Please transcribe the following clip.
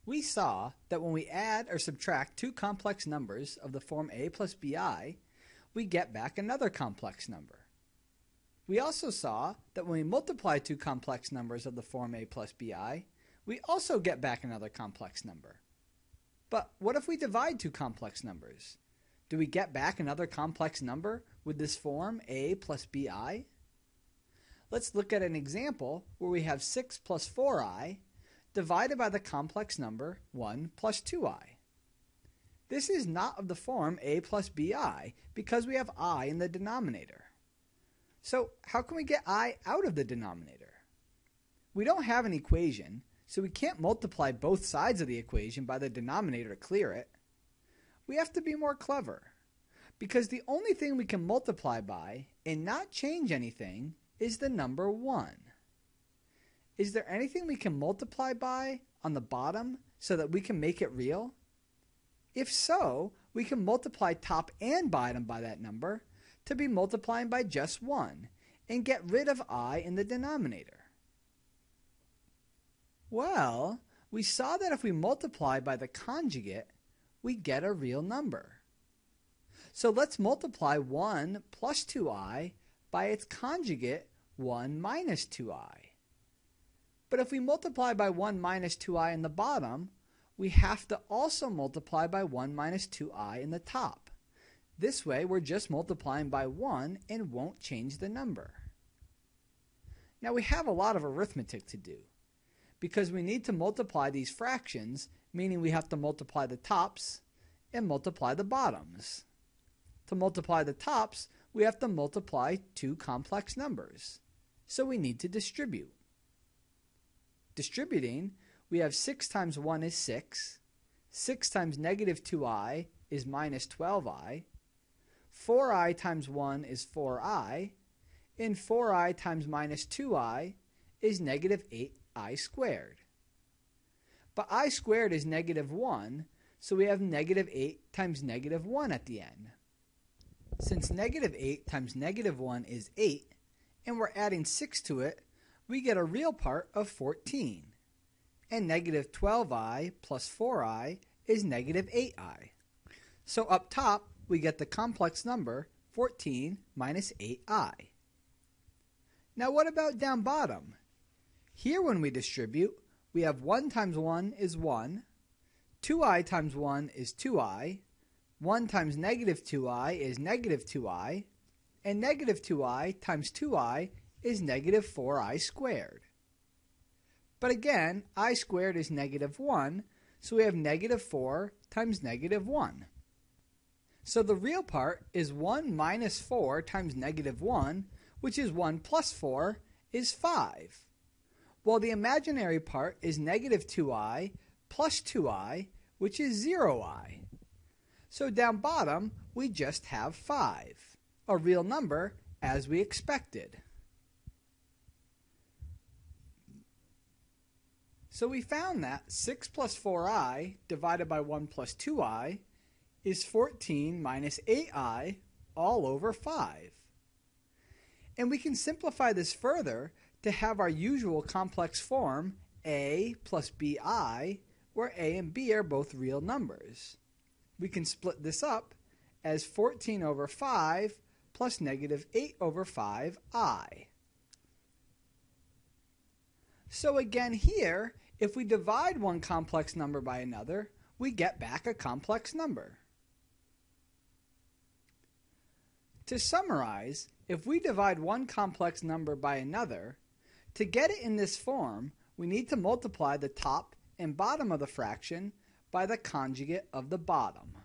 We saw that when we add or subtract two complex numbers of the form a plus bi, we get back another complex number. We also saw that when we multiply two complex numbers of the form a plus bi, we also get back another complex number. But what if we divide two complex numbers? Do we get back another complex number with this form a plus bi? Let's look at an example where we have 6 plus 4i divided by the complex number 1 plus 2i. This is not of the form a plus bi because we have I in the denominator. So how can we get I out of the denominator? We don't have an equation, so we can't multiply both sides of the equation by the denominator to clear it. We have to be more clever, because the only thing we can multiply by and not change anything is the number 1. Is there anything we can multiply by on the bottom so that we can make it real? If so, we can multiply top and bottom by that number to be multiplying by just 1 and get rid of I in the denominator. Well, we saw that if we multiply by the conjugate, we get a real number. So let's multiply 1 plus 2i by its conjugate 1 minus 2i. But if we multiply by 1 minus 2i in the bottom, we have to also multiply by 1 minus 2i in the top. This way we're just multiplying by 1 and won't change the number. Now we have a lot of arithmetic to do, because we need to multiply these fractions, meaning we have to multiply the tops and multiply the bottoms. To multiply the tops, we have to multiply two complex numbers, so we need to distribute. Distributing, we have 6 times 1 is 6, 6 times negative 2i is minus 12i, 4i times 1 is 4i, and 4i times minus 2i is negative 8i squared. But I squared is negative 1, so we have negative 8 times negative 1 at the end. Since negative 8 times negative 1 is 8, and we're adding 6 to it, we get a real part of 14. And negative 12i plus 4i is negative 8i. So up top, we get the complex number 14 minus 8i. Now what about down bottom? Here when we distribute, we have 1 times 1 is 1, 2i times 1 is 2i, 1 times negative 2i is negative 2i, and negative 2i times 2i is negative 4i squared. But again, I squared is negative 1, so we have negative 4 times negative 1. So the real part is 1 minus 4 times negative 1, which is 1 plus 4, is 5. While the imaginary part is negative 2i plus 2i, which is 0i. So down bottom, we just have 5, a real number as we expected. So we found that 6 plus 4i divided by 1 plus 2i is 14 minus 8i all over 5. And we can simplify this further to have our usual complex form a plus bi, where a and b are both real numbers. We can split this up as 14 over 5 plus negative 8 over 5i. So again here, if we divide one complex number by another, we get back a complex number. To summarize, if we divide one complex number by another, to get it in this form, we need to multiply the top and bottom of the fraction by the conjugate of the bottom.